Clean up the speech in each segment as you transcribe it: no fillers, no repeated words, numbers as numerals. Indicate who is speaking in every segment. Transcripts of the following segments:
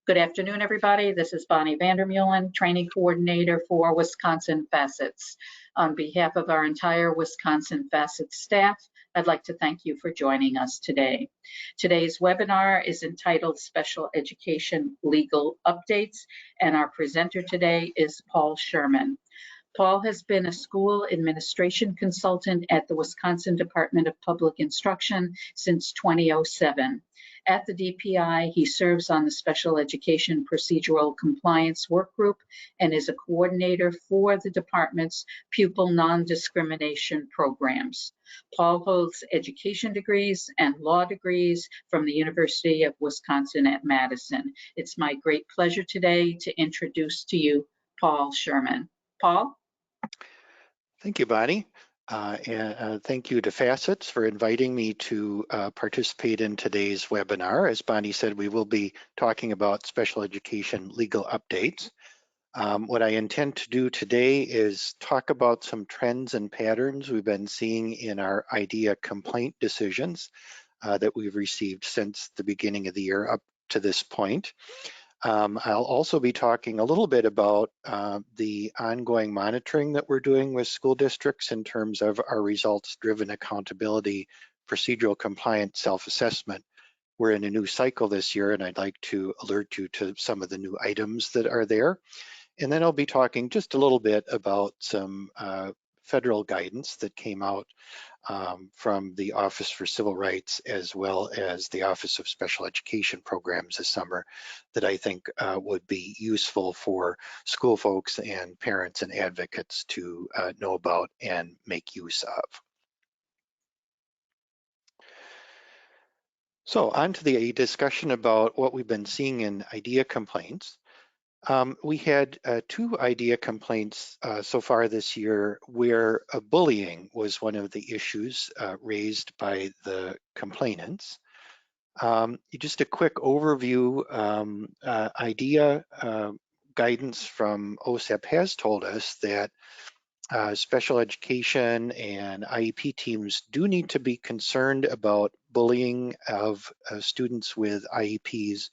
Speaker 1: Good afternoon, everybody. This is Bonnie Vandermeulen, Training Coordinator for Wisconsin Facets. On behalf of our entire Wisconsin Facets staff, I'd like to thank you for joining us today. Today's webinar is entitled Special Education Legal Updates, and our presenter today is Paul Sherman. Paul has been a school administration consultant at the Wisconsin Department of Public Instruction since 2007. At the DPI, he serves on the Special Education Procedural Compliance Work Group and is a coordinator for the department's pupil non-discrimination programs. Paul holds education degrees and law degrees from the University of Wisconsin at Madison. It's my great pleasure today to introduce to you Paul Sherman. Paul?
Speaker 2: Thank you, Bonnie. And thank you to Facets for inviting me to participate in today's webinar. As Bonnie said, we will be talking about special education legal updates. What I intend to do today is talk about some trends and patterns we've been seeing in our IDEA complaint decisions that we've received since the beginning of the year up to this point. I'll also be talking a little bit about the ongoing monitoring that we're doing with school districts in terms of our results-driven accountability, procedural compliance self-assessment. We're in a new cycle this year, and I'd like to alert you to some of the new items that are there. And then I'll be talking just a little bit about some federal guidance that came out from the Office for Civil Rights as well as the Office of Special Education Programs this summer that I think would be useful for school folks and parents and advocates to know about and make use of. So on to the discussion about what we've been seeing in IDEA complaints. We had two IDEA complaints so far this year where bullying was one of the issues raised by the complainants. Just a quick overview, IDEA guidance from OSEP has told us that special education and IEP teams do need to be concerned about bullying of students with IEPs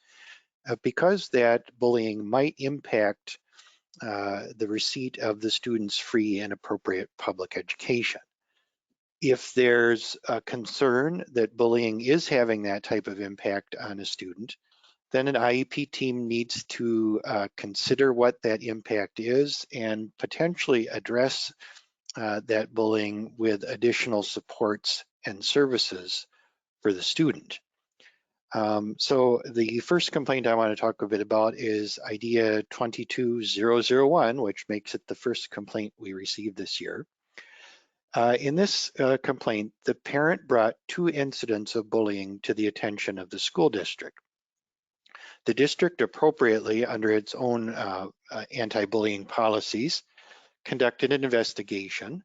Speaker 2: because that bullying might impact the receipt of the student's free and appropriate public education. If there's a concern that bullying is having that type of impact on a student, then an IEP team needs to consider what that impact is and potentially address that bullying with additional supports and services for the student. So the first complaint I want to talk a bit about is IDEA 22001, which makes it the first complaint we received this year. In this complaint, the parent brought two incidents of bullying to the attention of the school district. The district appropriately, under its own anti-bullying policies, conducted an investigation.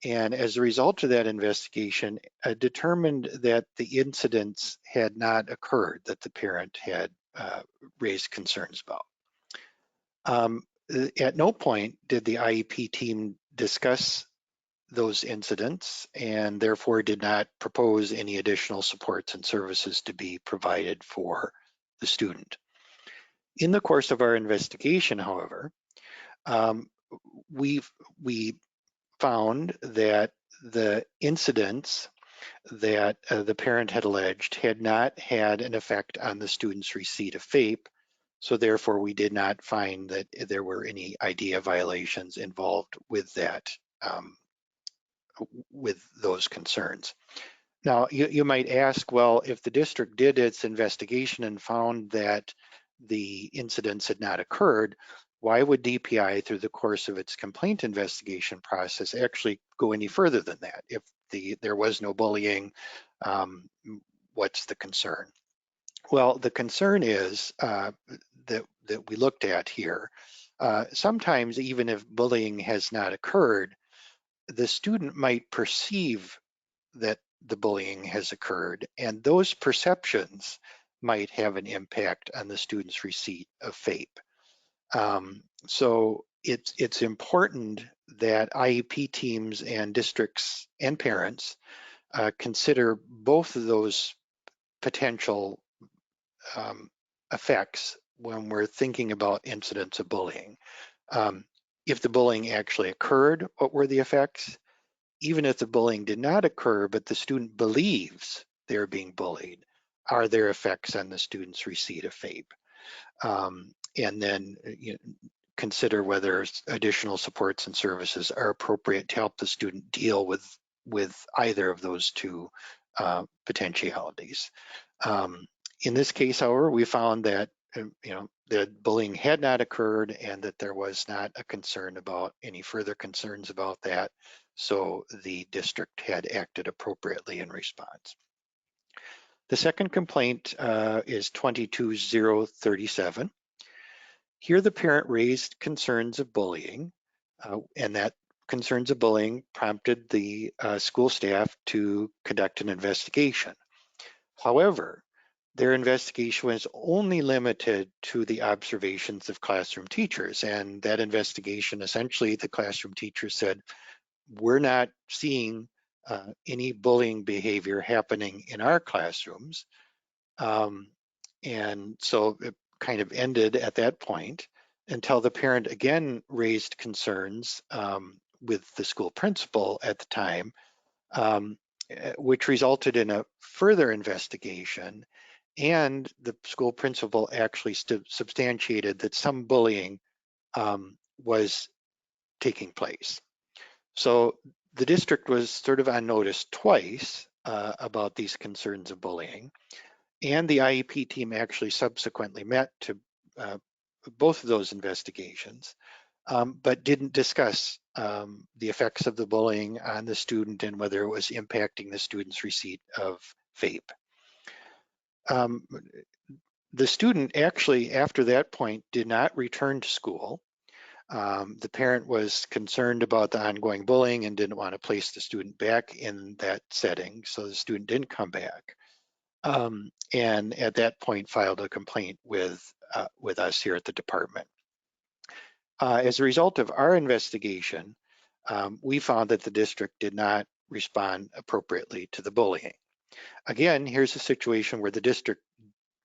Speaker 2: And as a result of that investigation, determined that the incidents had not occurred that the parent had raised concerns about. At no point did the IEP team discuss those incidents and therefore did not propose any additional supports and services to be provided for the student. In the course of our investigation, however, we found that the incidents that the parent had alleged had not had an effect on the student's receipt of FAPE, so therefore we did not find that there were any IDEA violations involved with that, with those concerns. Now, you might ask, well, if the district did its investigation and found that the incidents had not occurred, why would DPI, through the course of its complaint investigation process, actually go any further than that? If there was no bullying, what's the concern? Well, the concern is that we looked at here. Sometimes, even if bullying has not occurred, the student might perceive that the bullying has occurred, and those perceptions might have an impact on the student's receipt of FAPE. So it's important that IEP teams and districts and parents consider both of those potential effects when we're thinking about incidents of bullying. If the bullying actually occurred, what were the effects? Even if the bullying did not occur, but the student believes they're being bullied, are there effects on the student's receipt of FAPE? And then consider whether additional supports and services are appropriate to help the student deal with either of those two potentialities. In this case, however, we found that that bullying had not occurred and that there was not a concern about any further concerns about that. So the district had acted appropriately in response. The second complaint is 22037. Here the parent raised concerns of bullying, and that concerns of bullying prompted the school staff to conduct an investigation. However, their investigation was only limited to the observations of classroom teachers, and that investigation, essentially, the classroom teachers said, we're not seeing any bullying behavior happening in our classrooms. And so it kind of ended at that point until the parent again raised concerns with the school principal at the time, which resulted in a further investigation. And the school principal actually substantiated that some bullying was taking place. So the district was sort of on notice twice about these concerns of bullying. And the IEP team actually subsequently met to both of those investigations, but didn't discuss the effects of the bullying on the student and whether it was impacting the student's receipt of FAPE. The student actually, after that point, did not return to school. The parent was concerned about the ongoing bullying and didn't want to place the student back in that setting, so the student didn't come back. And at that point filed a complaint with us here at the department. As a result of our investigation, we found that the district did not respond appropriately to the bullying. Again, here's a situation where the district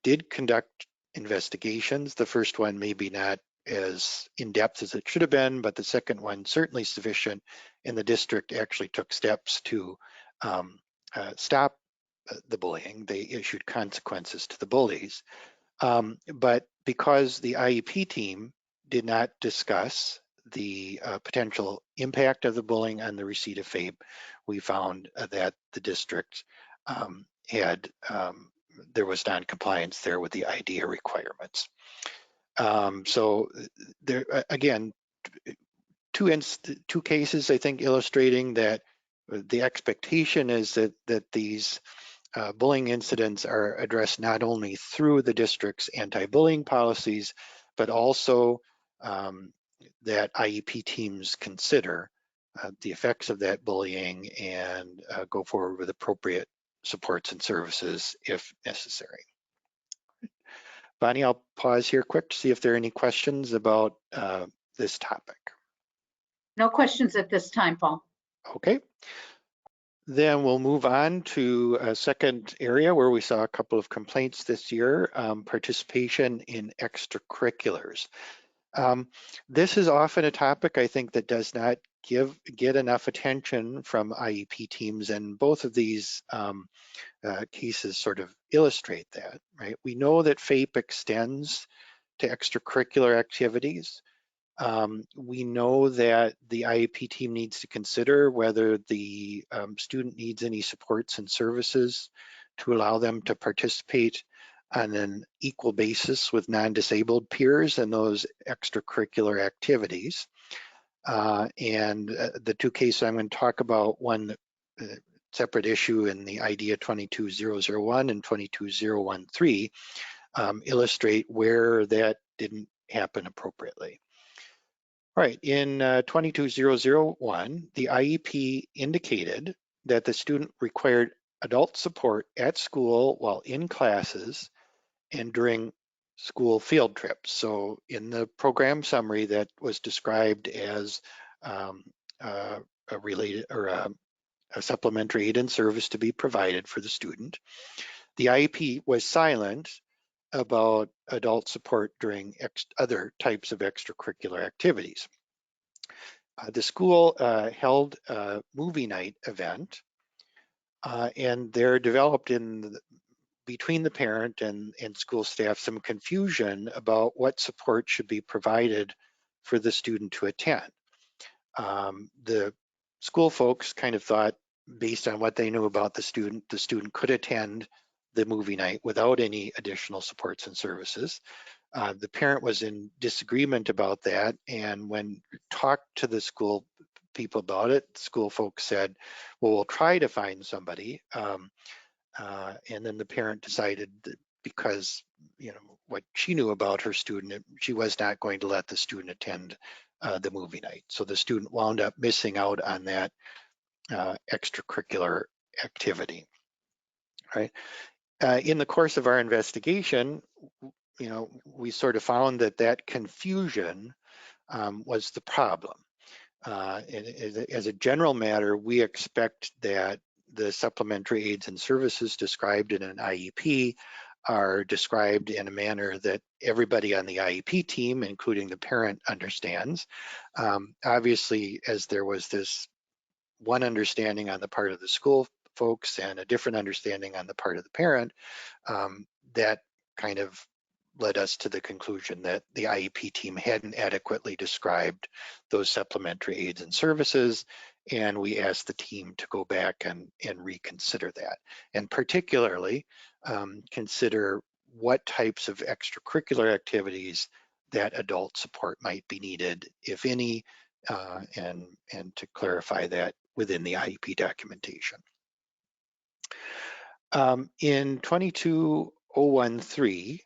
Speaker 2: did conduct investigations. The first one maybe not as in-depth as it should have been, but the second one certainly sufficient, and the district actually took steps to stop the bullying. They issued consequences to the bullies. But because the IEP team did not discuss the potential impact of the bullying on the receipt of FAPE, we found that the district there was non-compliance there with the IDEA requirements. So there, again, two cases, I think, illustrating that the expectation is that these bullying incidents are addressed not only through the district's anti-bullying policies, but also that IEP teams consider the effects of that bullying and go forward with appropriate supports and services if necessary. Bonnie, I'll pause here quick to see if there are any questions about this topic.
Speaker 1: No questions at this time, Paul.
Speaker 2: Okay. Then we'll move on to a second area where we saw a couple of complaints this year, participation in extracurriculars. This is often a topic I think that does not get enough attention from IEP teams, and both of these cases sort of illustrate that, right? We know that FAPE extends to extracurricular activities. We know that the IEP team needs to consider whether the student needs any supports and services to allow them to participate on an equal basis with non-disabled peers in those extracurricular activities. And the two cases I'm going to talk about, one separate issue in the IDEA 22001 and 22013, illustrate where that didn't happen appropriately. All right, in 22001, the IEP indicated that the student required adult support at school while in classes and during school field trips. So in the program summary, that was described as a related or a supplementary aid and service to be provided for the student. The IEP was silent about adult support during other types of extracurricular activities. The school held a movie night event, and there developed between the parent and school staff some confusion about what support should be provided for the student to attend. The school folks kind of thought, based on what they knew about the student could attend the movie night without any additional supports and services. The parent was in disagreement about that, and when talked to the school people about it, school folks said, well, we'll try to find somebody. And then the parent decided that because what she knew about her student, she was not going to let the student attend the movie night. So the student wound up missing out on that extracurricular activity. Right. In the course of our investigation, we sort of found that confusion was the problem. As a general matter, we expect that the supplementary aids and services described in an IEP are described in a manner that everybody on the IEP team, including the parent, understands. Obviously, as there was this one understanding on the part of the school folks and a different understanding on the part of the parent, that kind of led us to the conclusion that the IEP team hadn't adequately described those supplementary aids and services, and we asked the team to go back and reconsider that, and particularly consider what types of extracurricular activities that adult support might be needed, if any, and to clarify that within the IEP documentation. In 22013,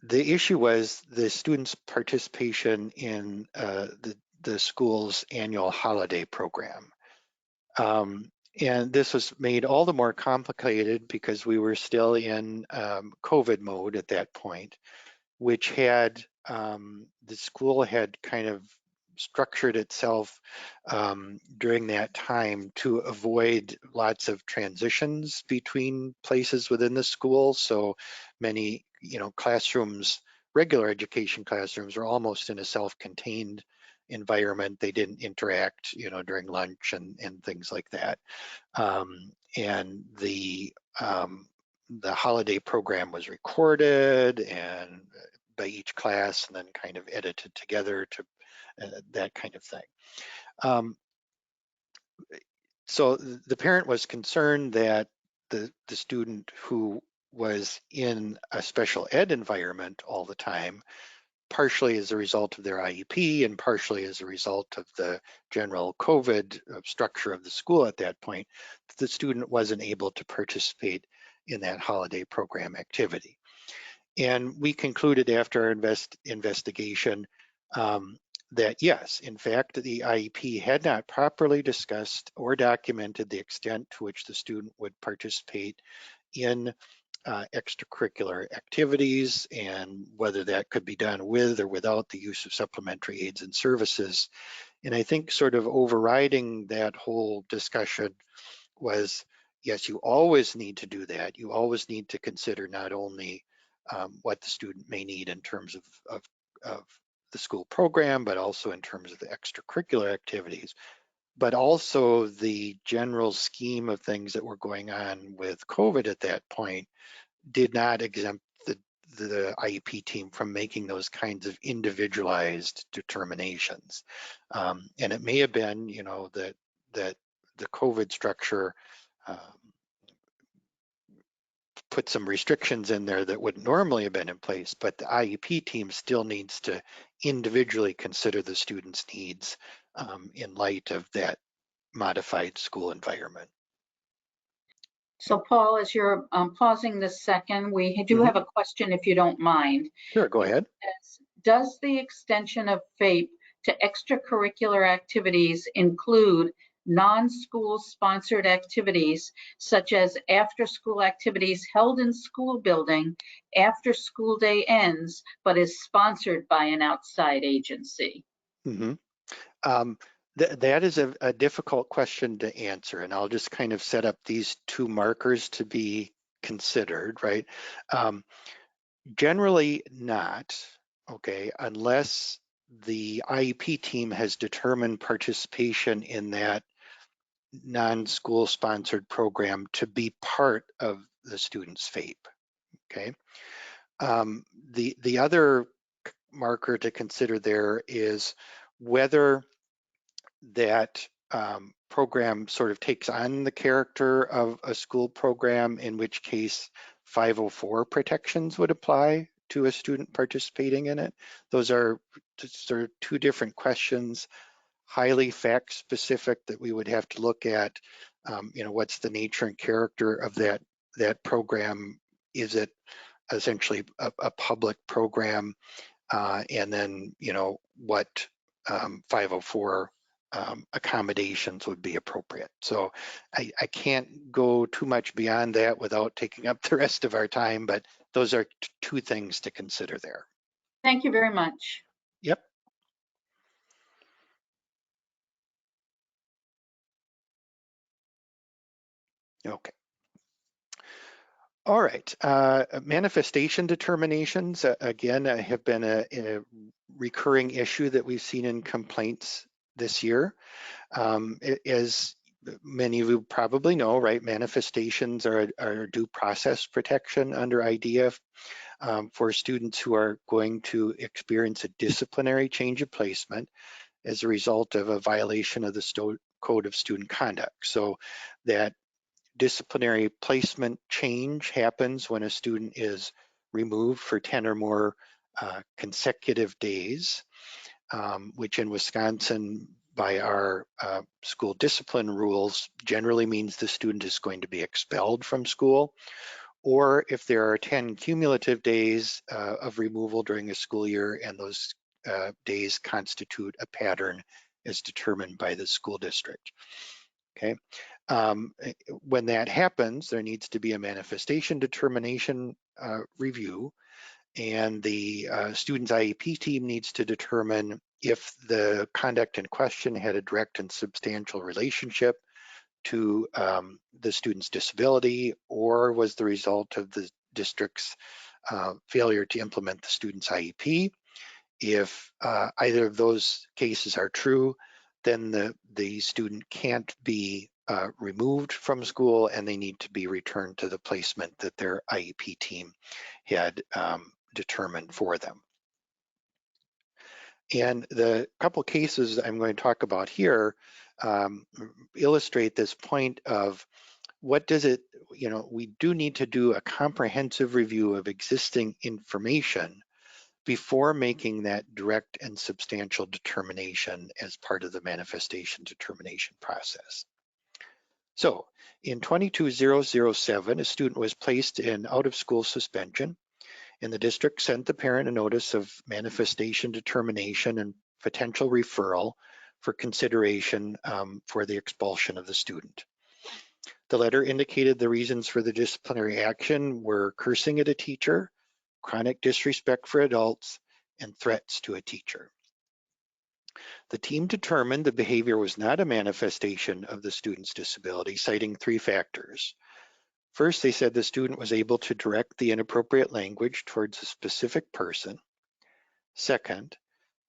Speaker 2: the issue was the students' participation in the school's annual holiday program. And this was made all the more complicated because we were still in COVID mode at that point, which had, the school had kind of structured itself during that time to avoid lots of transitions between places within the school. So many, classrooms, regular education classrooms, are almost in a self-contained environment. They didn't interact, during lunch and things like that. And the holiday program was recorded and by each class and then kind of edited together to that kind of thing. So the parent was concerned that the student who was in a special ed environment all the time, partially as a result of their IEP and partially as a result of the general COVID structure of the school at that point, the student wasn't able to participate in that holiday program activity. And we concluded after our investigation that yes, in fact, the IEP had not properly discussed or documented the extent to which the student would participate in extracurricular activities and whether that could be done with or without the use of supplementary aids and services. And I think sort of overriding that whole discussion was, yes, you always need to do that. You always need to consider not only what the student may need in terms of the school program, but also in terms of the extracurricular activities, but also the general scheme of things that were going on with COVID at that point did not exempt the IEP team from making those kinds of individualized determinations. And it may have been, that the COVID structure put some restrictions in there that wouldn't normally have been in place, but the IEP team still needs to individually consider the student's needs in light of that modified school environment.
Speaker 1: So Paul, as you're pausing this second, we do have a question if you don't mind.
Speaker 2: Sure, go ahead.
Speaker 1: Does the extension of FAPE to extracurricular activities include non-school sponsored activities such as after-school activities held in school building after school day ends, but is sponsored by an outside agency?
Speaker 2: Mm-hmm. That is a difficult question to answer, and I'll just kind of set up these two markers to be considered, right? Generally not, okay, unless the IEP team has determined participation in that non-school sponsored program to be part of the student's FAPE, okay? The other marker to consider there is whether that program sort of takes on the character of a school program, in which case 504 protections would apply to a student participating in it. Those are sort of two different questions, highly fact specific, that we would have to look at. What's the nature and character of that program? Is it essentially a public program? And then, what 504 accommodations would be appropriate. So I can't go too much beyond that without taking up the rest of our time, but those are two things to consider there.
Speaker 1: Thank you very much.
Speaker 2: Yep. Okay. All right. Manifestation determinations, again, have been a recurring issue that we've seen in complaints this year. As many of you probably know, right, manifestations are due process protection under IDEA for students who are going to experience a disciplinary change of placement as a result of a violation of the Code of Student Conduct. So that disciplinary placement change happens when a student is removed for 10 or more consecutive days, which in Wisconsin, by our school discipline rules, generally means the student is going to be expelled from school. Or if there are 10 cumulative days of removal during a school year, and those days constitute a pattern as determined by the school district. Okay. When that happens, there needs to be a manifestation determination review, and the student's IEP team needs to determine if the conduct in question had a direct and substantial relationship to the student's disability, or was the result of the district's failure to implement the student's IEP. If either of those cases are true, then the student can't be removed from school, and they need to be returned to the placement that their IEP team had determined for them. And the couple cases I'm going to talk about here illustrate this point of what does it, we do need to do a comprehensive review of existing information before making that direct and substantial determination as part of the manifestation determination process. So in 22007, a student was placed in out-of-school suspension, and the district sent the parent a notice of manifestation determination and potential referral for consideration for the expulsion of the student. The letter indicated the reasons for the disciplinary action were cursing at a teacher, chronic disrespect for adults, and threats to a teacher. The team determined the behavior was not a manifestation of the student's disability, citing three factors. First, they said the student was able to direct the inappropriate language towards a specific person. Second,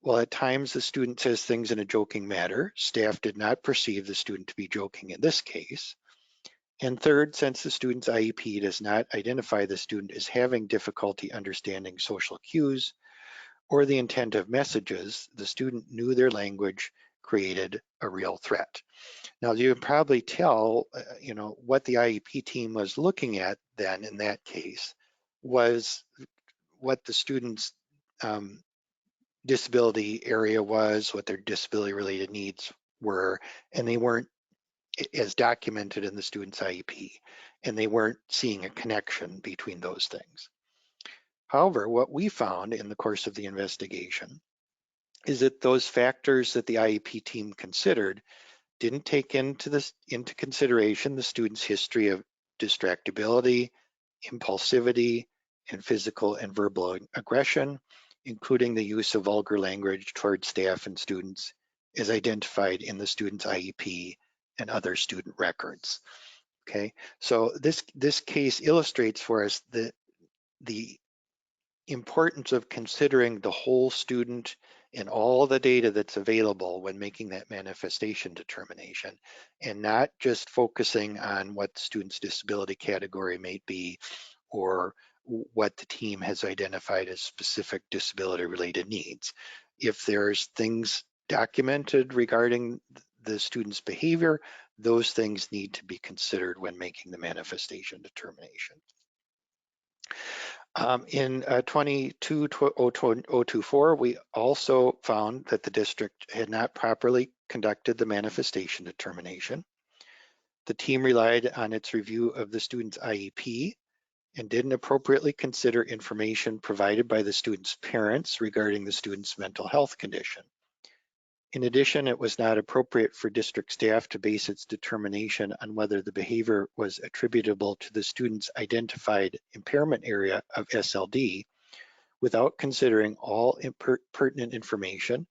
Speaker 2: while at times the student says things in a joking manner, staff did not perceive the student to be joking in this case. And third, since the student's IEP does not identify the student as having difficulty understanding social cues or the intent of messages, the student knew their language created a real threat. Now, you can probably tell, what the IEP team was looking at then in that case was what the student's disability area was, what their disability-related needs were, and they weren't as documented in the student's IEP, and they weren't seeing a connection between those things. However, what we found in the course of the investigation is that those factors that the IEP team considered didn't take into consideration the student's history of distractibility, impulsivity, and physical and verbal aggression, including the use of vulgar language towards staff and students as identified in the student's IEP and other student records. Okay, so this case illustrates for us the importance of considering the whole student and all the data that's available when making that manifestation determination, and not just focusing on what the student's disability category may be or what the team has identified as specific disability related needs. If there's things documented regarding the student's behavior, those things need to be considered when making the manifestation determination. In 22-024, we also found that the district had not properly conducted the manifestation determination. The team relied on its review of the student's IEP and didn't appropriately consider information provided by the student's parents regarding the student's mental health condition. In addition, it was not appropriate for district staff to base its determination on whether the behavior was attributable to the student's identified impairment area of SLD without considering all pertinent information,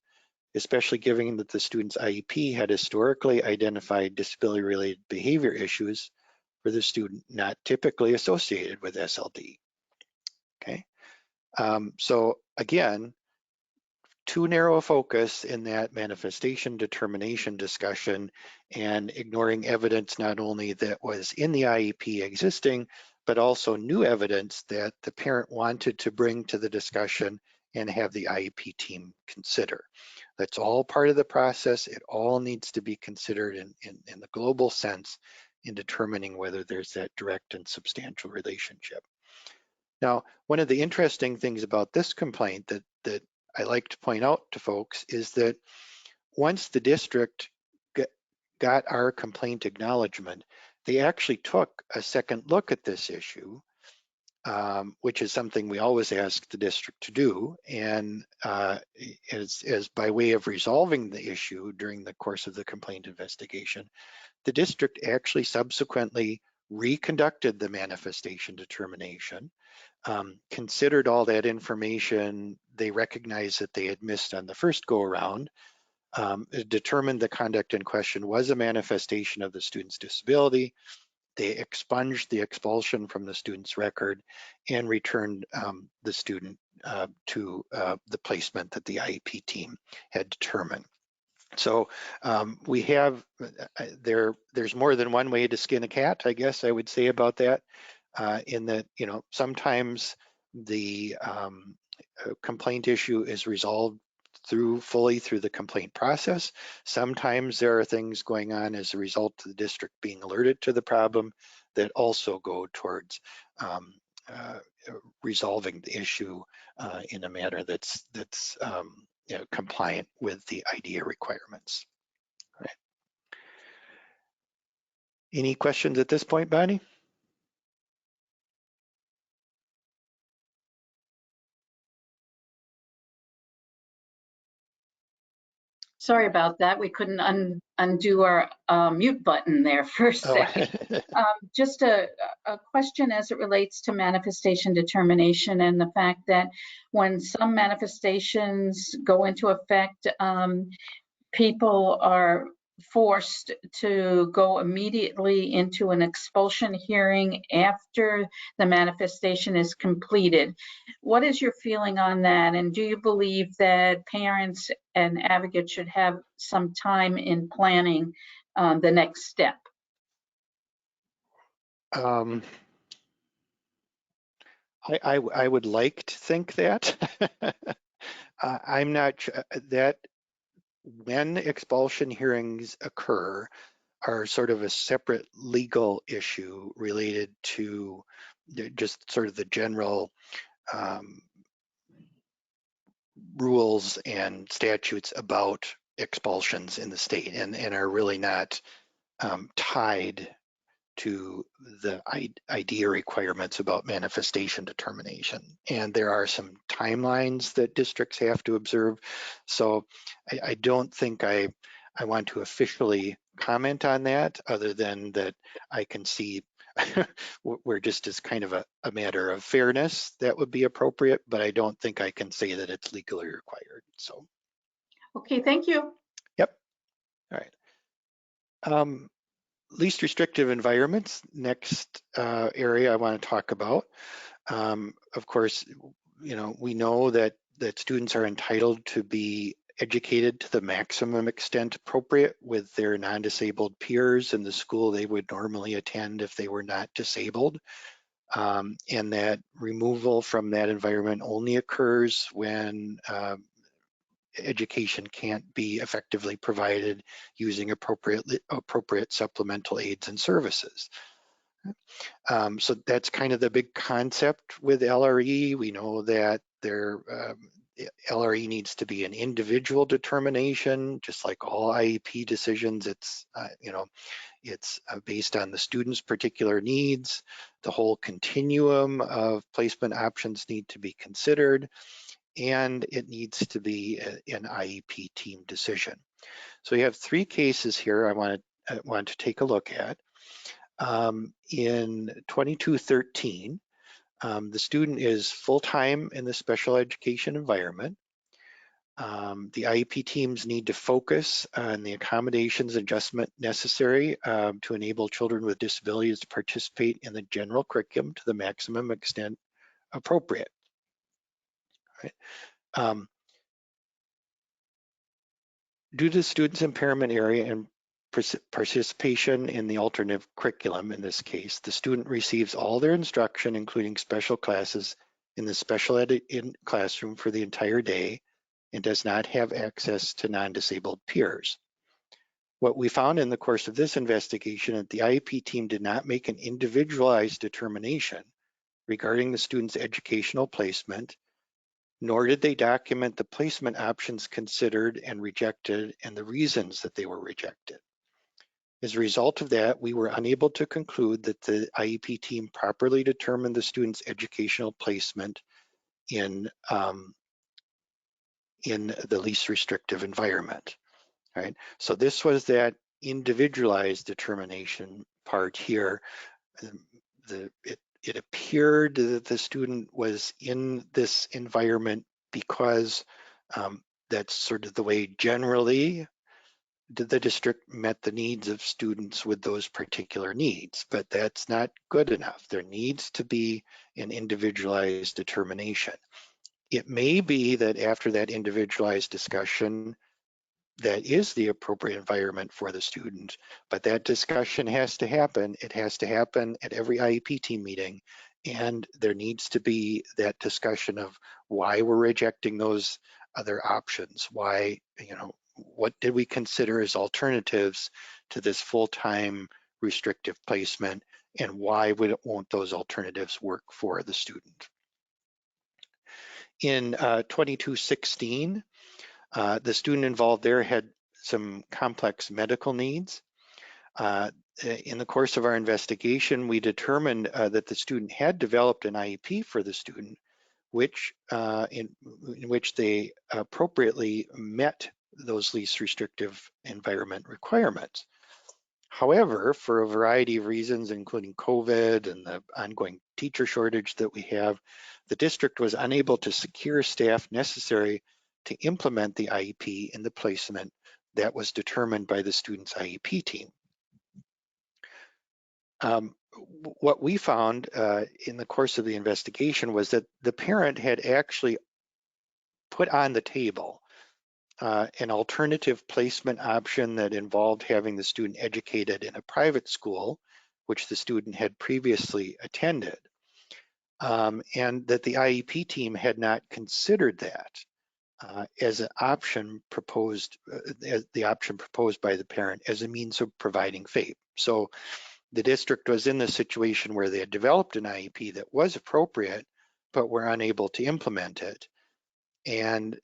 Speaker 2: especially given that the student's IEP had historically identified disability-related behavior issues for the student not typically associated with SLD. Okay, so again, too narrow a focus in that manifestation determination discussion and ignoring evidence not only that was in the IEP existing, but also new evidence that the parent wanted to bring to the discussion and have the IEP team consider. That's all part of the process. It all needs to be considered in the global sense in determining whether there's that direct and substantial relationship. Now, one of the interesting things about this complaint that I like to point out to folks is that once the district got our complaint acknowledgement, they actually took a second look at this issue, which is something we always ask the district to do. And as by way of resolving the issue during the course of the complaint investigation, the district actually subsequently reconducted the manifestation determination, considered all that information they recognized that they had missed on the first go around, determined the conduct in question was a manifestation of the student's disability. They expunged the expulsion from the student's record and returned the student to the placement that the IEP team had determined. So we have, there's more than one way to skin a cat, I guess I would say about that, in that, you know, sometimes the complaint issue is resolved fully through the complaint process. Sometimes there are things going on as a result of the district being alerted to the problem that also go towards resolving the issue in a manner that's you know, compliant with the IDEA requirements. All right. Any questions at this point, Bonnie?
Speaker 1: Sorry about that. We couldn't undo our mute button there for a second. Just a question as it relates to manifestation determination and the fact that when some manifestations go into effect, people are forced to go immediately into an expulsion hearing after the manifestation is completed. What is your feeling on that? And do you believe that parents and advocates should have some time in planning the next step?
Speaker 2: I would like to think that. I'm not sure that when expulsion hearings occur are sort of a separate legal issue related to just sort of the general rules and statutes about expulsions in the state and are really not tied to the IDEA requirements about manifestation determination. And there are some timelines that districts have to observe. So I don't think I want to officially comment on that other than that I can see we're just as kind of a matter of fairness that would be appropriate, but I don't think I can say that it's legally required. So.
Speaker 1: Okay, thank you.
Speaker 2: Yep. All right. Least restrictive environments, next area I want to talk about. Of course, we know that students are entitled to be educated to the maximum extent appropriate with their non-disabled peers in the school they would normally attend if they were not disabled. And that removal from that environment only occurs when education can't be effectively provided using appropriate supplemental aids and services. So that's kind of the big concept with LRE. We know that LRE needs to be an individual determination, just like all IEP decisions. It's based on the student's particular needs. The whole continuum of placement options need to be considered, and it needs to be an IEP team decision. So you have three cases here I want to take a look at. In 2213, the student is full-time in the special education environment. The IEP teams need to focus on the accommodations and adjustment necessary to enable children with disabilities to participate in the general curriculum to the maximum extent appropriate. Right? Due to the student's impairment area and participation in the alternative curriculum, in this case, the student receives all their instruction, including special classes, in the special ed classroom for the entire day and does not have access to non-disabled peers. What we found in the course of this investigation is the IEP team did not make an individualized determination regarding the student's educational placement, nor did they document the placement options considered and rejected and the reasons that they were rejected. As a result of that, we were unable to conclude that the IEP team properly determined the student's educational placement in the least restrictive environment. Right? So this was that individualized determination part here. It appeared that the student was in this environment because that's sort of the way generally the district met the needs of students with those particular needs, but that's not good enough. There needs to be an individualized determination. It may be that after that individualized discussion, that is the appropriate environment for the student, but that discussion has to happen. It has to happen at every IEP team meeting, and there needs to be that discussion of why we're rejecting those other options. Why, what did we consider as alternatives to this full-time restrictive placement, and why won't those alternatives work for the student? In 2216, the student involved there had some complex medical needs. In the course of our investigation, we determined that the student had developed an IEP for the student, in which they appropriately met those least restrictive environment requirements. However, for a variety of reasons, including COVID and the ongoing teacher shortage that we have, the district was unable to secure staff necessary to implement the IEP in the placement that was determined by the student's IEP team. What we found in the course of the investigation was that the parent had actually put on the table an alternative placement option that involved having the student educated in a private school, which the student had previously attended, and that the IEP team had not considered that as an option proposed, as the option proposed by the parent as a means of providing FAPE. So the district was in the situation where they had developed an IEP that was appropriate, but were unable to implement it. And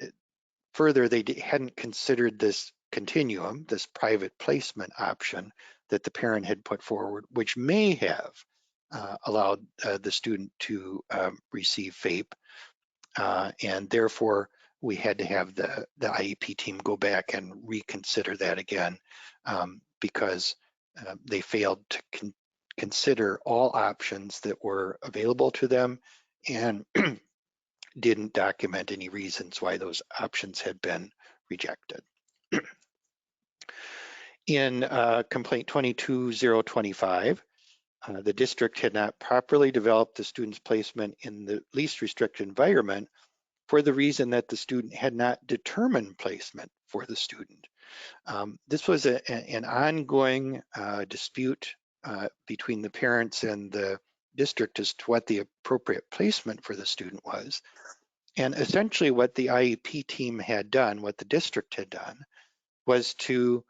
Speaker 2: further, they hadn't considered this continuum, this private placement option that the parent had put forward, which may have allowed the student to receive FAPE. And therefore, we had to have the IEP team go back and reconsider that again because they failed to consider all options that were available to them and didn't document any reasons why those options had been rejected. In complaint 22025, the district had not properly developed the student's placement in the least restricted environment for the reason that the student had not determined placement for the student. This was an ongoing dispute between the parents and the district as to what the appropriate placement for the student was. And essentially what the IEP team had done, what the district had done, was to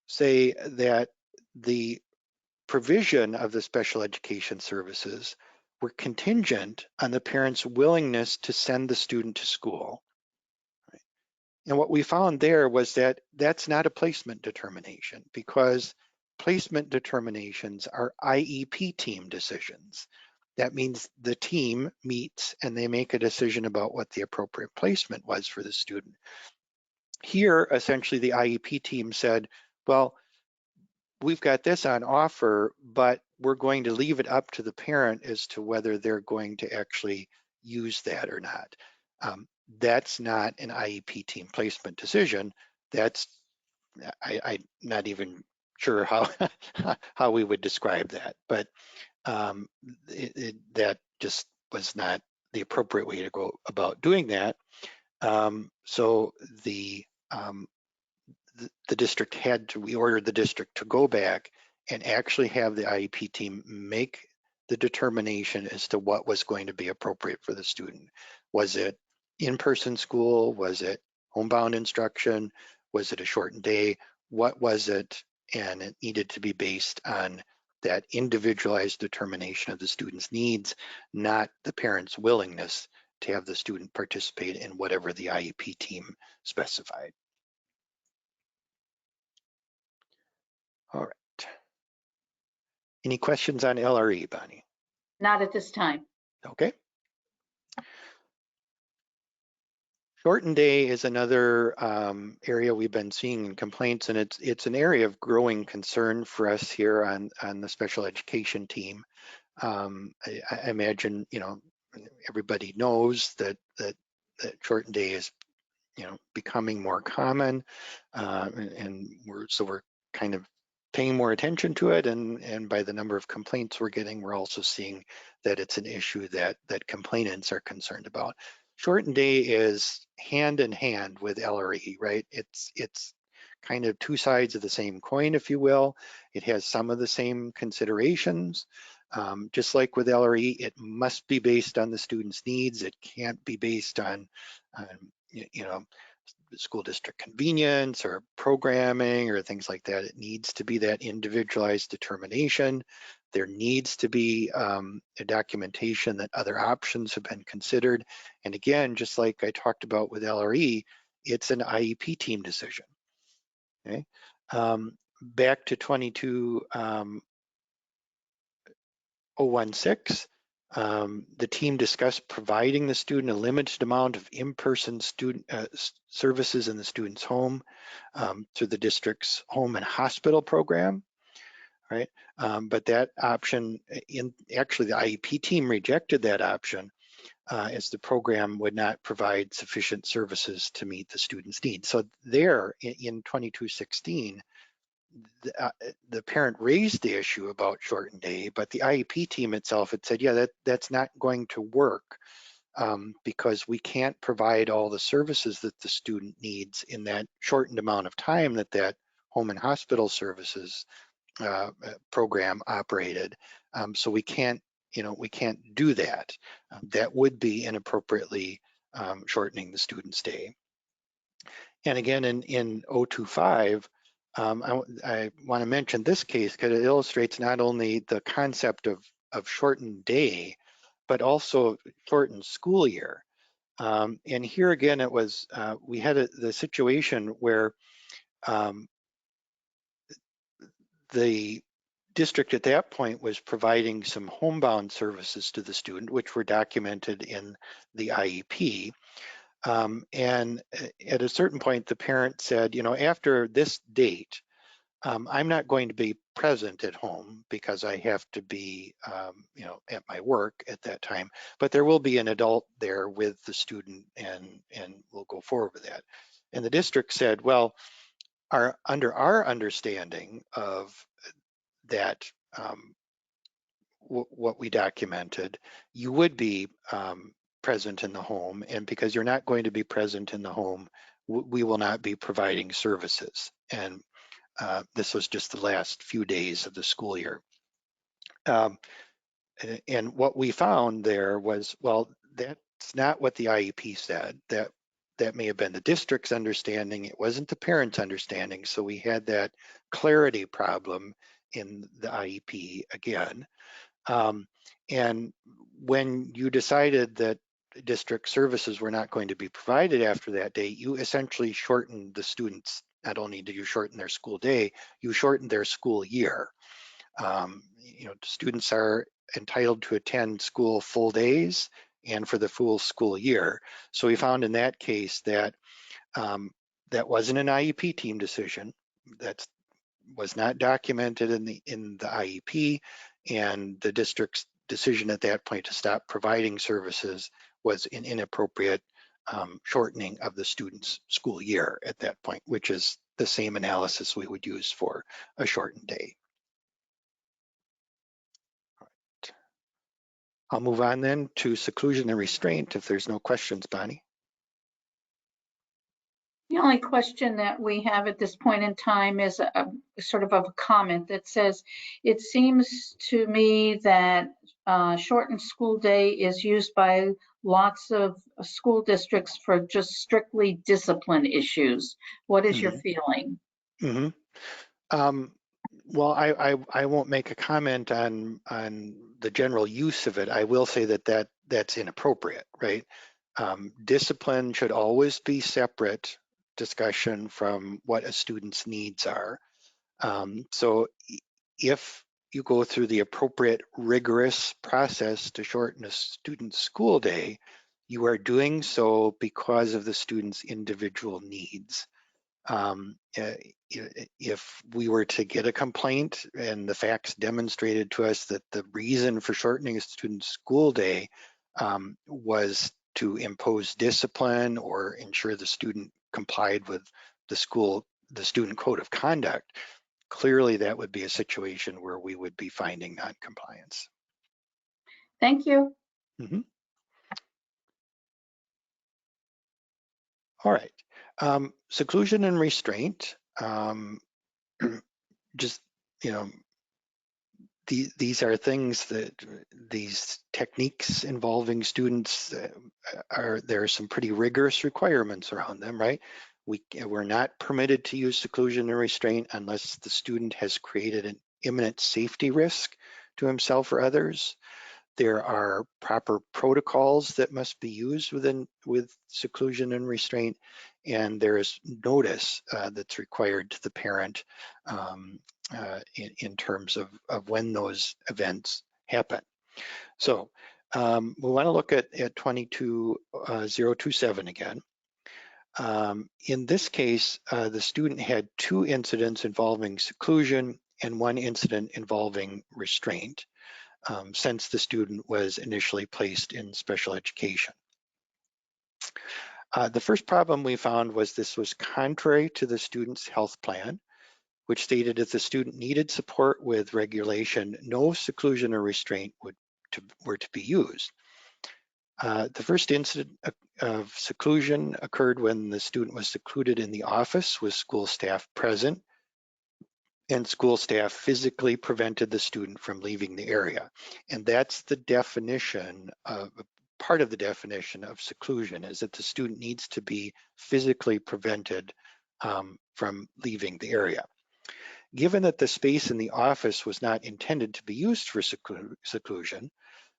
Speaker 2: say that the provision of the special education services were contingent on the parents' willingness to send the student to school. And what we found there was that that's not a placement determination, because placement determinations are IEP team decisions. That means the team meets and they make a decision about what the appropriate placement was for the student. Here, essentially, the IEP team said, well, we've got this on offer, but we're going to leave it up to the parent as to whether they're going to actually use that or not. That's not an IEP team placement decision. That's, I'm not even sure how how we would describe that, but that just was not the appropriate way to go about doing that. So the district had to, we ordered the district to go back and actually have the IEP team make the determination as to what was going to be appropriate for the student. Was it in-person school? Was it homebound instruction? Was it a shortened day? What was it? And it needed to be based on that individualized determination of the student's needs, not the parent's willingness to have the student participate in whatever the IEP team specified. All right. Any questions on LRE, Bonnie?
Speaker 1: Not at this time.
Speaker 2: Okay. Shortened day is another area we've been seeing in complaints, and it's an area of growing concern for us here on the special education team. I imagine, you know, everybody knows that shortened day is, you know, becoming more common, and we're kind of paying more attention to it, and by the number of complaints we're getting, we're also seeing that it's an issue that complainants are concerned about. Shortened day is hand in hand with LRE, right? It's kind of two sides of the same coin, if you will. It has some of the same considerations. Just like with LRE, it must be based on the student's needs. It can't be based on you know, school district convenience or programming or things like that. It needs to be that individualized determination. There needs to be a documentation that other options have been considered. And again, just like I talked about with LRE, it's an IEP team decision. Okay. Back to 22016, the team discussed providing the student a limited amount of in-person student services in the student's home through the district's home and hospital program, right? But that option, actually the IEP team rejected that option as the program would not provide sufficient services to meet the student's needs. So there in 2216, the parent raised the issue about shortened day, but the IEP team itself had said, yeah, that's not going to work because we can't provide all the services that the student needs in that shortened amount of time that home and hospital services program operated. So we can't do that. That would be inappropriately shortening the student's day. And again, in 025, I want to mention this case because it illustrates not only the concept of shortened day, but also shortened school year. And here again, it was, we had the situation where the district at that point was providing some homebound services to the student, which were documented in the IEP. And at a certain point, the parent said, you know, after this date, I'm not going to be present at home because I have to be, you know, at my work at that time, but there will be an adult there with the student and we'll go forward with that. And the district said, well, under our understanding of that, what we documented, you would be present in the home, and because you're not going to be present in the home, we will not be providing services. And this was just the last few days of the school year. And what we found there was, well, that's not what the IEP said. That may have been the district's understanding. It wasn't the parent's understanding. So we had that clarity problem in the IEP again. And when you decided that district services were not going to be provided after that date, you essentially shortened the students. Not only did you shorten their school day, you shortened their school year. Students are entitled to attend school full days and for the full school year. So we found in that case that that wasn't an IEP team decision. That was not documented in the IEP, and the district's decision at that point to stop providing services was an inappropriate shortening of the student's school year at that point, which is the same analysis we would use for a shortened day. I'll move on then to seclusion and restraint if there's no questions, Bonnie.
Speaker 1: The only question that we have at this point in time is a sort of a comment that says, it seems to me that shortened school day is used by lots of school districts for just strictly discipline issues. What is your feeling?
Speaker 2: Well, I won't make a comment on the general use of it. I will say that's inappropriate, right? Discipline should always be separate discussion from what a student's needs are. So if you go through the appropriate rigorous process to shorten a student's school day, you are doing so because of the student's individual needs. If we were to get a complaint and the facts demonstrated to us that the reason for shortening a student's school day was to impose discipline or ensure the student complied with the student code of conduct, clearly that would be a situation where we would be finding non-compliance.
Speaker 1: Thank you.
Speaker 2: All right. Seclusion and restraint. Just, these are things that these techniques involving students there are some pretty rigorous requirements around them, right? We're not permitted to use seclusion and restraint unless the student has created an imminent safety risk to himself or others. There are proper protocols that must be used with seclusion and restraint, and there is notice that's required to the parent in terms of when those events happen. So we want to look at 22027 again. In this case, the student had 2 incidents involving seclusion and 1 incident involving restraint. Since the student was initially placed in special education. The first problem we found was this was contrary to the student's health plan, which stated if the student needed support with regulation, no seclusion or restraint were to be used. The first incident of seclusion occurred when the student was secluded in the office with school staff present, and school staff physically prevented the student from leaving the area. And that's the definition of, part of the definition of seclusion, is that the student needs to be physically prevented from leaving the area. Given that the space in the office was not intended to be used for seclusion,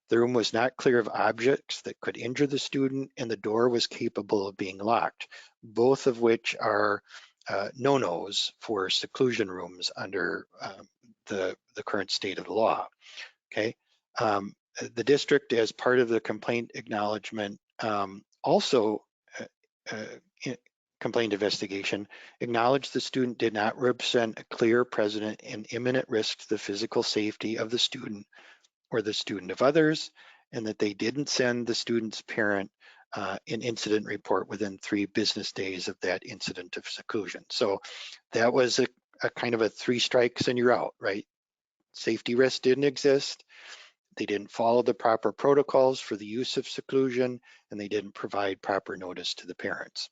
Speaker 2: the room was not clear of objects that could injure the student, and the door was capable of being locked, both of which are no-nos for seclusion rooms under the current state of the law, okay? The district, as part of the complaint acknowledgement, also complaint investigation, acknowledged the student did not represent a clear, present, and imminent risk to the physical safety of the student or the student of others, and that they didn't send the student's parent an incident report within 3 business days of that incident of seclusion. So that was a kind of a 3 strikes and you're out, right? Safety risk didn't exist. They didn't follow the proper protocols for the use of seclusion, and they didn't provide proper notice to the parents.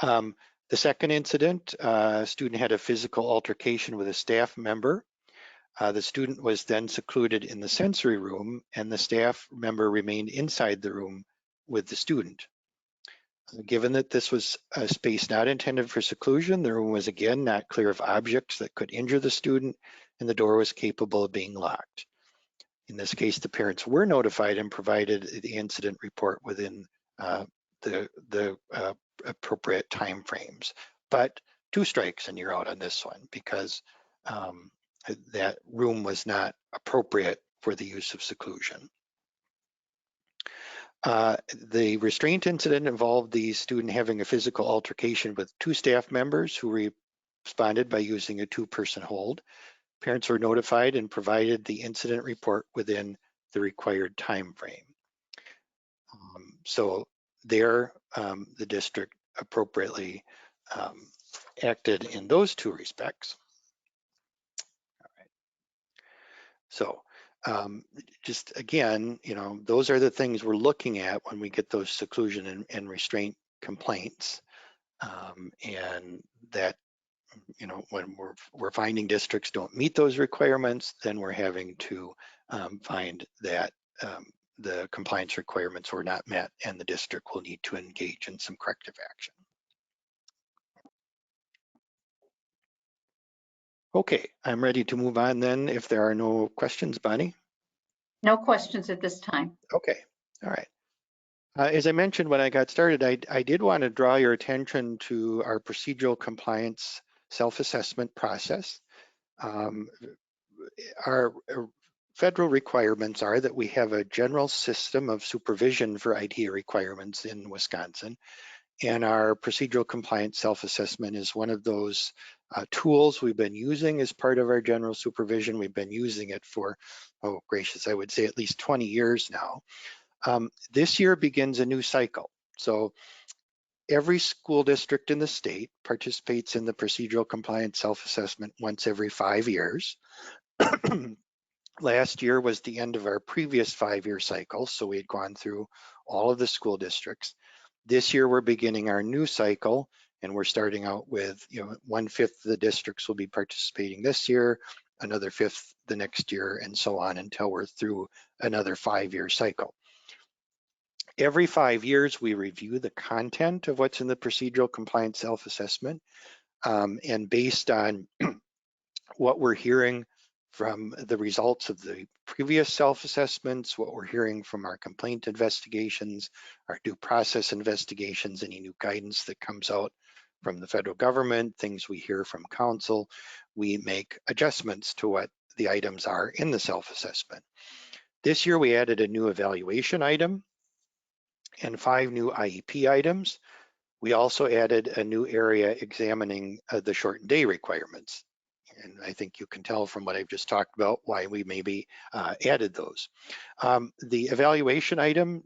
Speaker 2: The second incident, a student had a physical altercation with a staff member. The student was then secluded in the sensory room, and the staff member remained inside the room with the student. Given that this was a space not intended for seclusion, the room was again not clear of objects that could injure the student, and the door was capable of being locked. In this case, the parents were notified and provided the incident report within the appropriate timeframes. But 2 strikes and you're out on this one because that room was not appropriate for the use of seclusion. The restraint incident involved the student having a physical altercation with 2 staff members who responded by using a 2-person hold. Parents were notified and provided the incident report within the required time frame. So there, the district appropriately acted in those 2 respects. All right. So just again, those are the things we're looking at when we get those seclusion and restraint complaints, and that when we're finding districts don't meet those requirements, then we're having to find that the compliance requirements were not met and the district will need to engage in some corrective action. Okay, I'm ready to move on then if there are no questions, Bonnie.
Speaker 1: No questions at this time.
Speaker 2: Okay, all right. As I mentioned when I got started, I did want to draw your attention to our procedural compliance self-assessment process. Our federal requirements are that we have a general system of supervision for IDEA requirements in Wisconsin, and our procedural compliance self-assessment is one of those tools we've been using as part of our general supervision. We've been using it for, oh gracious, I would say at least 20 years now. This year begins a new cycle. So every school district in the state participates in the procedural compliance self-assessment once every 5 years. Last year was the end of our previous 5-year cycle, so we had gone through all of the school districts. This year we're beginning our new cycle, and we're starting out with 1/5 of the districts will be participating this year, another 1/5 the next year, and so on until we're through another 5-year cycle. Every 5 years, we review the content of what's in the procedural compliance self-assessment, and based on what we're hearing from the results of the previous self-assessments, what we're hearing from our complaint investigations, our due process investigations, any new guidance that comes out from the federal government, things we hear from council, we make adjustments to what the items are in the self-assessment. This year, we added a new evaluation item and 5 new IEP items. We also added a new area examining the shortened day requirements. And I think you can tell from what I've just talked about why we maybe added those. The evaluation item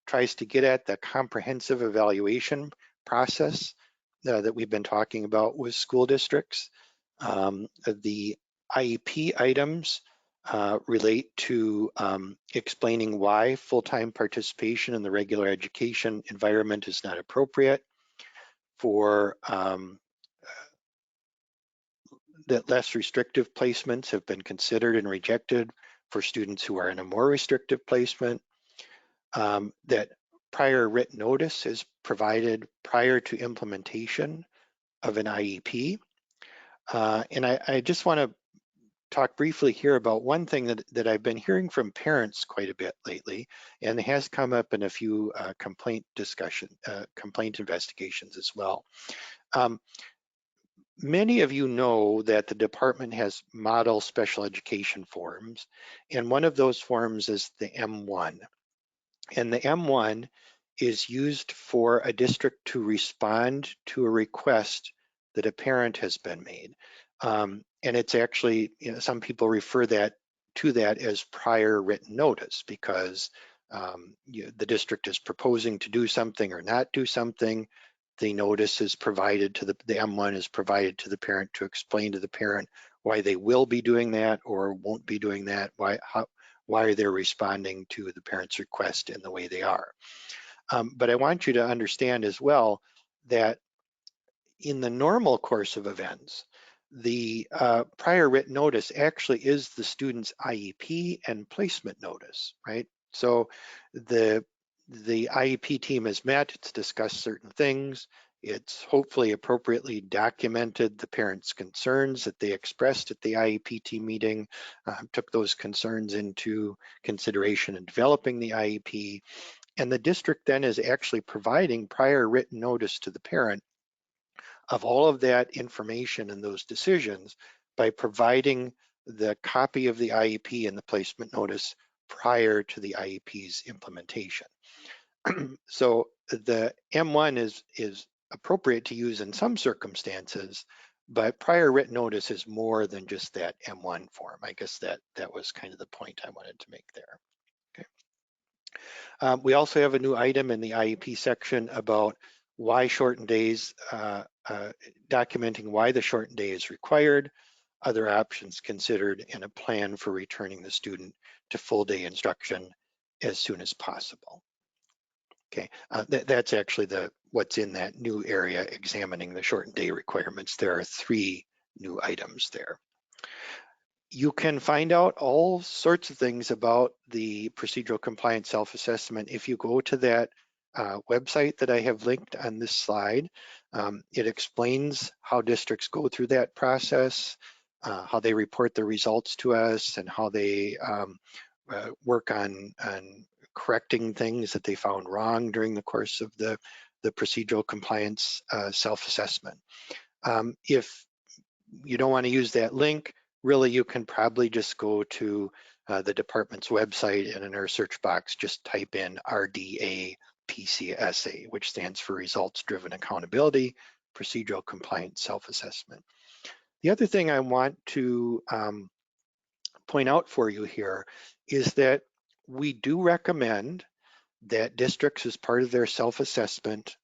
Speaker 2: tries to get at the comprehensive evaluation process that we've been talking about with school districts. The IEP items relate to explaining why full-time participation in the regular education environment is not appropriate, for that less restrictive placements have been considered and rejected for students who are in a more restrictive placement, that prior written notice is provided prior to implementation of an IEP. And I just want to talk briefly here about one thing that I've been hearing from parents quite a bit lately, and it has come up in a few complaint investigations as well. Many of you know that the department has model special education forms, and one of those forms is the M1. And the M1 is used for a district to respond to a request that a parent has been made. And it's actually, some people refer to that as prior written notice, because the district is proposing to do something or not do something. The notice is provided to the M1 is provided to the parent to explain to the parent why they will be doing that or won't be doing that, why are they responding to the parent's request in the way they are. But I want you to understand as well that in the normal course of events, the prior written notice actually is the student's IEP and placement notice, right? So the IEP team has met, it's discussed certain things, it's hopefully appropriately documented the parents' concerns that they expressed at the IEP team meeting, took those concerns into consideration in developing the IEP, and the district then is actually providing prior written notice to the parent of all of that information and those decisions by providing the copy of the IEP and the placement notice prior to the IEP's implementation. So the M1 is appropriate to use in some circumstances, but prior written notice is more than just that M1 form. I guess that was kind of the point I wanted to make there. Okay. We also have a new item in the IEP section about why shortened days, documenting why the shortened day is required, other options considered, and a plan for returning the student to full day instruction as soon as possible. Okay, that's actually what's in that new area, examining the shortened day requirements. There are 3 new items there. You can find out all sorts of things about the procedural compliance self-assessment if you go to that website that I have linked on this slide. It explains how districts go through that process, how they report the results to us, and how they work on correcting things that they found wrong during the course of the procedural compliance self-assessment. If you don't want to use that link, really you can probably just go to the department's website, and in our search box just type in RDA PCSA, which stands for Results Driven Accountability Procedural Compliance Self-Assessment. The other thing I want to point out for you here is that we do recommend that districts, as part of their self-assessment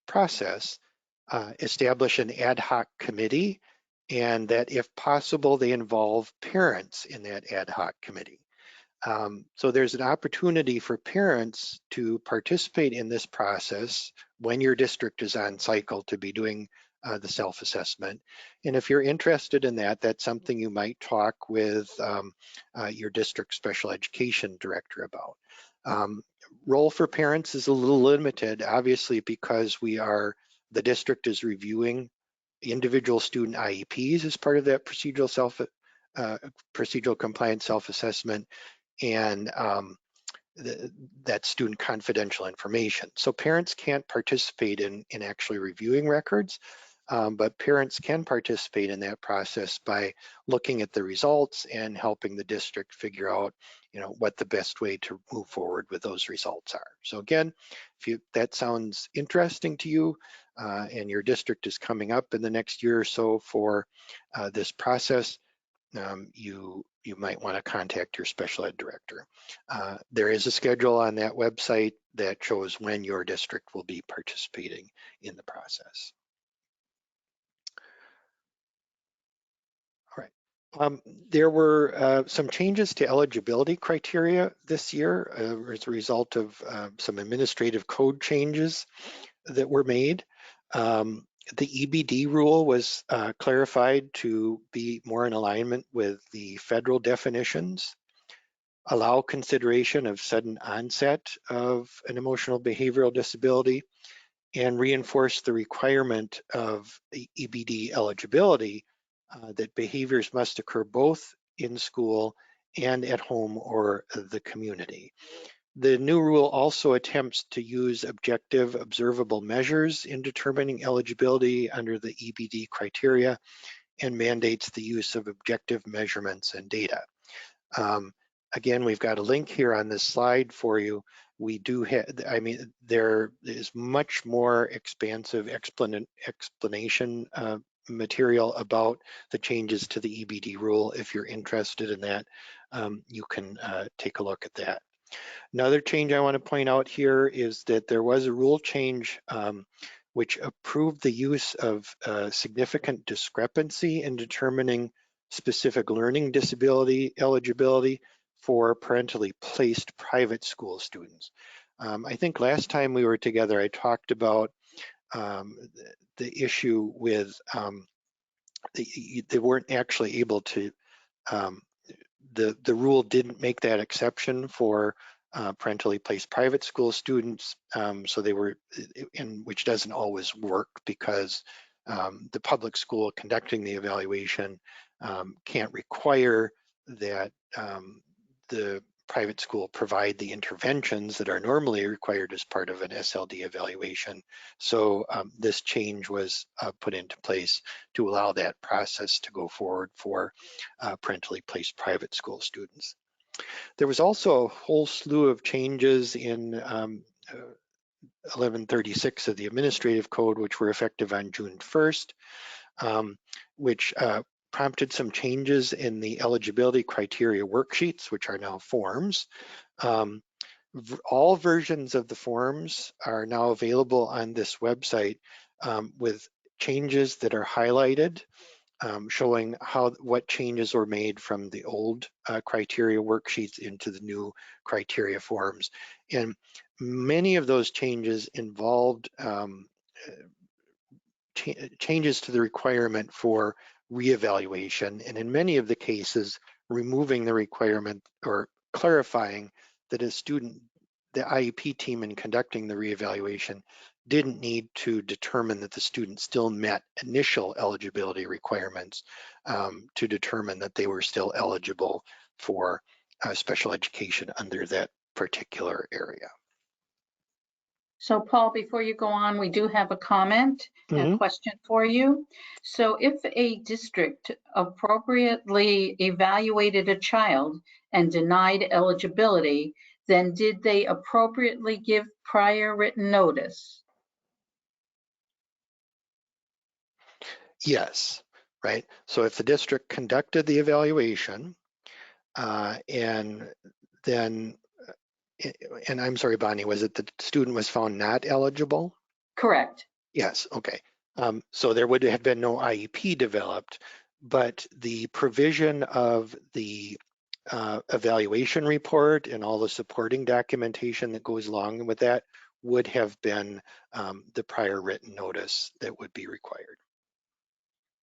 Speaker 2: process, establish an ad hoc committee, and that if possible, they involve parents in that ad hoc committee. So there's an opportunity for parents to participate in this process when your district is on cycle to be doing the self-assessment. And if you're interested in that, that's something you might talk with your district special education director about. Role for parents is a little limited, obviously, because the district is reviewing individual student IEPs as part of that procedural compliance self-assessment, and that student confidential information. So parents can't participate in actually reviewing records, but parents can participate in that process by looking at the results and helping the district figure out, what the best way to move forward with those results are. So again, if that sounds interesting to you, and your district is coming up in the next year or so for this process, you might want to contact your special ed director. There is a schedule on that website that shows when your district will be participating in the process. All right. There were some changes to eligibility criteria this year as a result of some administrative code changes that were made. The EBD rule was clarified to be more in alignment with the federal definitions, allow consideration of sudden onset of an emotional behavioral disability, and reinforce the requirement of EBD eligibility that behaviors must occur both in school and at home or the community. The new rule also attempts to use objective observable measures in determining eligibility under the EBD criteria and mandates the use of objective measurements and data. Again, we've got a link here on this slide for you. We do have, there is much more expansive explanation material about the changes to the EBD rule. If you're interested in that, you can take a look at that. Another change I want to point out here is that there was a rule change which approved the use of significant discrepancy in determining specific learning disability eligibility for parentally placed private school students. I think last time we were together, I talked about the issue with they weren't actually able to, the rule didn't make that exception for parentally placed private school students, so they were, which doesn't always work because the public school conducting the evaluation can't require that the private school provide the interventions that are normally required as part of an SLD evaluation. So this change was put into place to allow that process to go forward for parentally placed private school students. There was also a whole slew of changes in 1136 of the Administrative Code, which were effective on June 1st, which prompted some changes in the eligibility criteria worksheets, which are now forms. All versions of the forms are now available on this website with changes that are highlighted, showing what changes were made from the old criteria worksheets into the new criteria forms. And many of those changes involved changes to the requirement for reevaluation, and in many of the cases, removing the requirement or clarifying that a student, the IEP team in conducting the reevaluation didn't need to determine that the student still met initial eligibility requirements to determine that they were still eligible for special education under that particular area.
Speaker 1: So Paul, before you go on, we do have a comment, a question for you. So if a district appropriately evaluated a child and denied eligibility, then did they appropriately give prior written notice?
Speaker 2: Yes, right. So if the district conducted the evaluation and then, and I'm sorry, Bonnie, was it the student was found not eligible?
Speaker 1: Correct.
Speaker 2: Yes, okay. So there would have been no IEP developed, but the provision of the evaluation report and all the supporting documentation that goes along with that would have been the prior written notice that would be required.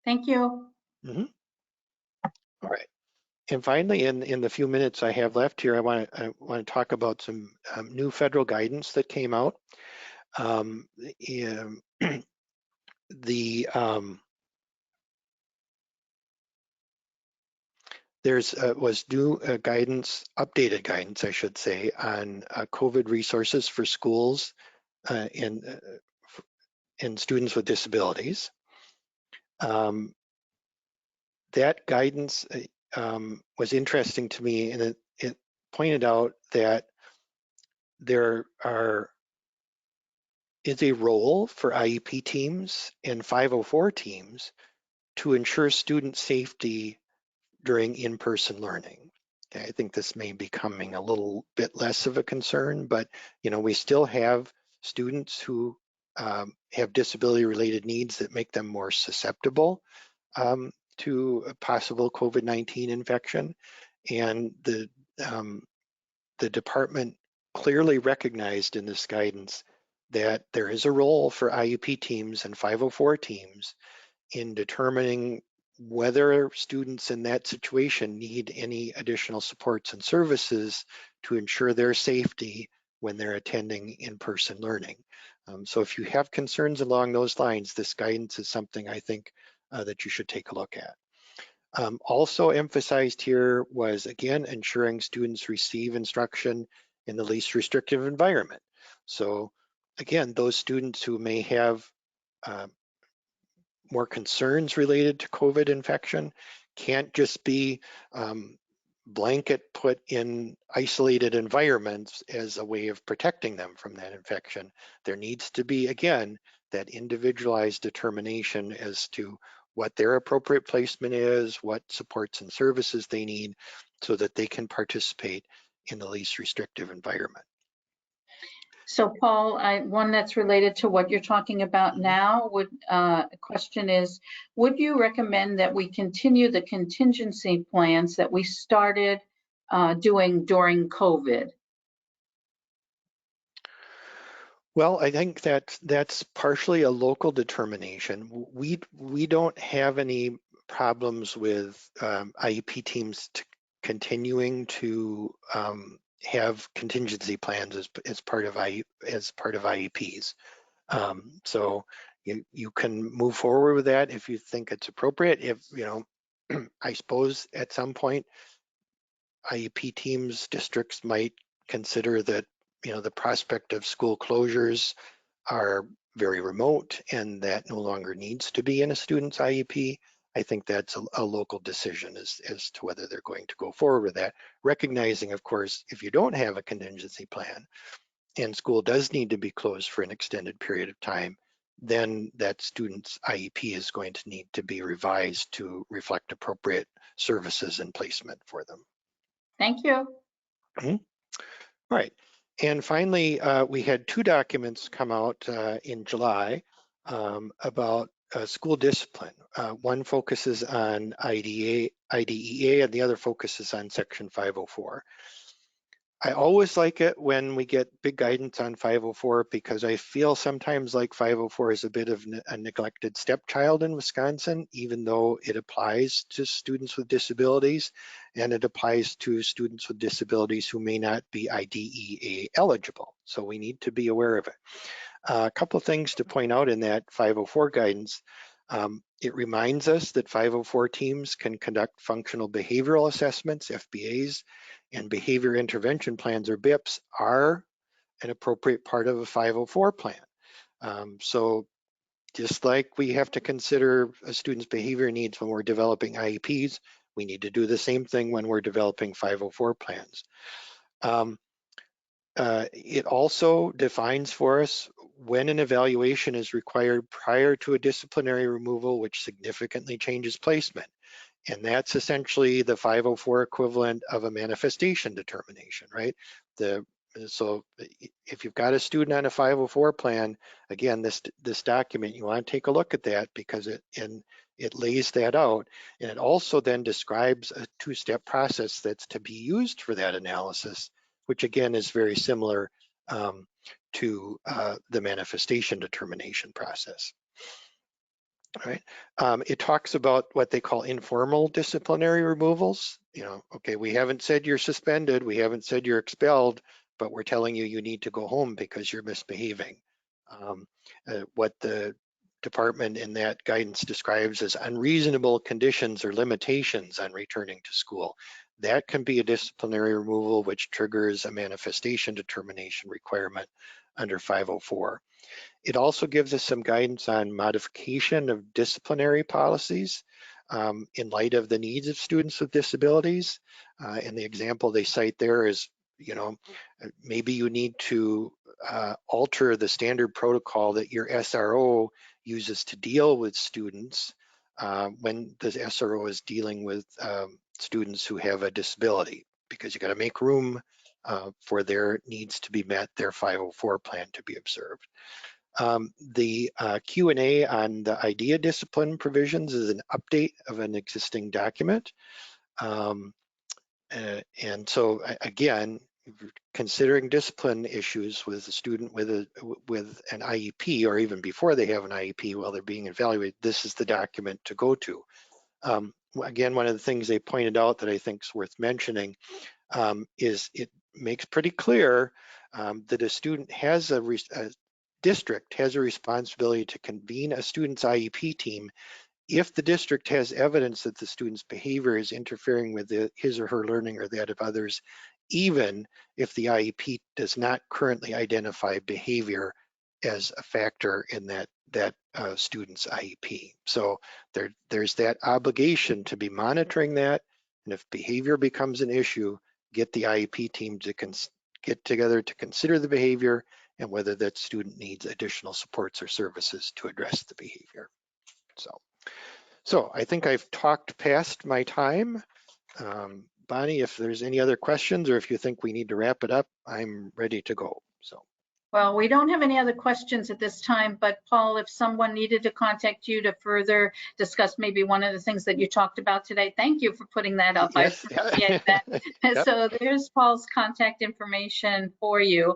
Speaker 1: Thank you.
Speaker 2: All right. And finally, in the few minutes I have left here, I want to talk about some new federal guidance that came out. There's was new guidance, updated guidance, I should say, on COVID resources for schools and students with disabilities. That guidance was interesting to me, and it pointed out that there is a role for IEP teams and 504 teams to ensure student safety during in-person learning. Okay, I think this may be becoming a little bit less of a concern, but we still have students who have disability-related needs that make them more susceptible to a possible COVID-19 infection, and the department clearly recognized in this guidance that there is a role for IEP teams and 504 teams in determining whether students in that situation need any additional supports and services to ensure their safety when they're attending in-person learning. So if you have concerns along those lines, this guidance is something I think that you should take a look at. Also emphasized here was, again, ensuring students receive instruction in the least restrictive environment. So again, those students who may have more concerns related to COVID infection can't just be blanket put in isolated environments as a way of protecting them from that infection. There needs to be, again, that individualized determination as to what their appropriate placement is, what supports and services they need, so that they can participate in the least restrictive environment.
Speaker 1: So Paul, one that's related to what you're talking about now, question is, would you recommend that we continue the contingency plans that we started doing during COVID?
Speaker 2: Well, I think that's partially a local determination. We don't have any problems with IEP teams continuing to have contingency plans as part of IEPs. So you can move forward with that if you think it's appropriate. If I suppose at some point IEP teams, districts might consider that the prospect of school closures are very remote and that no longer needs to be in a student's IEP. I think that's a local decision as to whether they're going to go forward with that. Recognizing, of course, if you don't have a contingency plan and school does need to be closed for an extended period of time, then that student's IEP is going to need to be revised to reflect appropriate services and placement for them.
Speaker 1: Thank you.
Speaker 2: Right. And finally, we had two documents come out in July about school discipline. One focuses on IDEA, and the other focuses on Section 504. I always like it when we get big guidance on 504 because I feel sometimes like 504 is a bit of a neglected stepchild in Wisconsin, even though it applies to students with disabilities and it applies to students with disabilities who may not be IDEA eligible. So we need to be aware of it. A couple of things to point out in that 504 guidance. It reminds us that 504 teams can conduct functional behavioral assessments, FBAs, and behavior intervention plans, or BIPs, are an appropriate part of a 504 plan. So just like we have to consider a student's behavior needs when we're developing IEPs, we need to do the same thing when we're developing 504 plans. It also defines for us when an evaluation is required prior to a disciplinary removal, which significantly changes placement. And that's essentially the 504 equivalent of a manifestation determination, right? So if you've got a student on a 504 plan, again, this document, you want to take a look at that because it lays that out. And it also then describes a two-step process that's to be used for that analysis, which again is very similar to the manifestation determination process. All right. It talks about what they call informal disciplinary removals. Okay, we haven't said you're suspended, we haven't said you're expelled, but we're telling you you need to go home because you're misbehaving. What the department in that guidance describes as unreasonable conditions or limitations on returning to school. That can be a disciplinary removal, which triggers a manifestation determination requirement under 504. It also gives us some guidance on modification of disciplinary policies in light of the needs of students with disabilities. And the example they cite there is, maybe you need to alter the standard protocol that your SRO uses to deal with students when the SRO is dealing with students who have a disability, because you got to make room for their needs to be met, their 504 plan to be observed. The Q&A on the IDEA discipline provisions is an update of an existing document. And so again, considering discipline issues with a student with an IEP, or even before they have an IEP while they're being evaluated, this is the document to go to. Again, one of the things they pointed out that I think is worth mentioning is it makes pretty clear that a student has a district has a responsibility to convene a student's IEP team if the district has evidence that the student's behavior is interfering with his or her learning or that of others, even if the IEP does not currently identify behavior as a factor in that student's IEP. So there's that obligation to be monitoring that, and if behavior becomes an issue, get the IEP team to get together to consider the behavior and whether that student needs additional supports or services to address the behavior. So I think I've talked past my time, Bonnie, if there's any other questions or if you think we need to wrap it up, I'm ready to go. So.
Speaker 1: Well, we don't have any other questions at this time, but Paul, if someone needed to contact you to further discuss maybe one of the things that you talked about today, thank you for putting that up.
Speaker 2: Yes.
Speaker 1: I appreciate that.
Speaker 2: Yep.
Speaker 1: So there's Paul's contact information for you.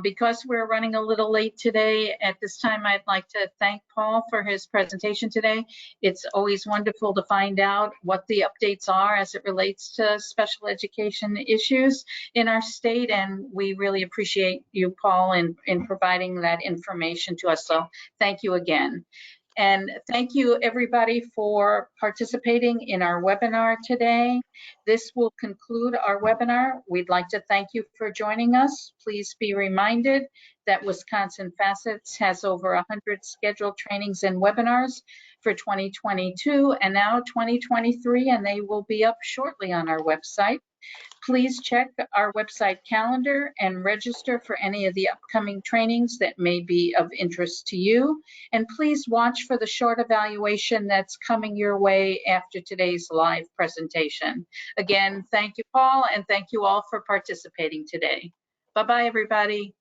Speaker 1: Because we're running a little late today, at this time, I'd like to thank Paul for his presentation today. It's always wonderful to find out what the updates are as it relates to special education issues in our state, and we really appreciate you, Paul, in providing that information to us. So thank you again. And thank you, everybody, for participating in our webinar today. This will conclude our webinar. We'd like to thank you for joining us. Please be reminded that Wisconsin Facets has over 100 scheduled trainings and webinars for 2022 and now 2023, and they will be up shortly on our website. Please check our website calendar and register for any of the upcoming trainings that may be of interest to you. And please watch for the short evaluation that's coming your way after today's live presentation. Again, thank you, Paul, and thank you all for participating today. Bye-bye, everybody.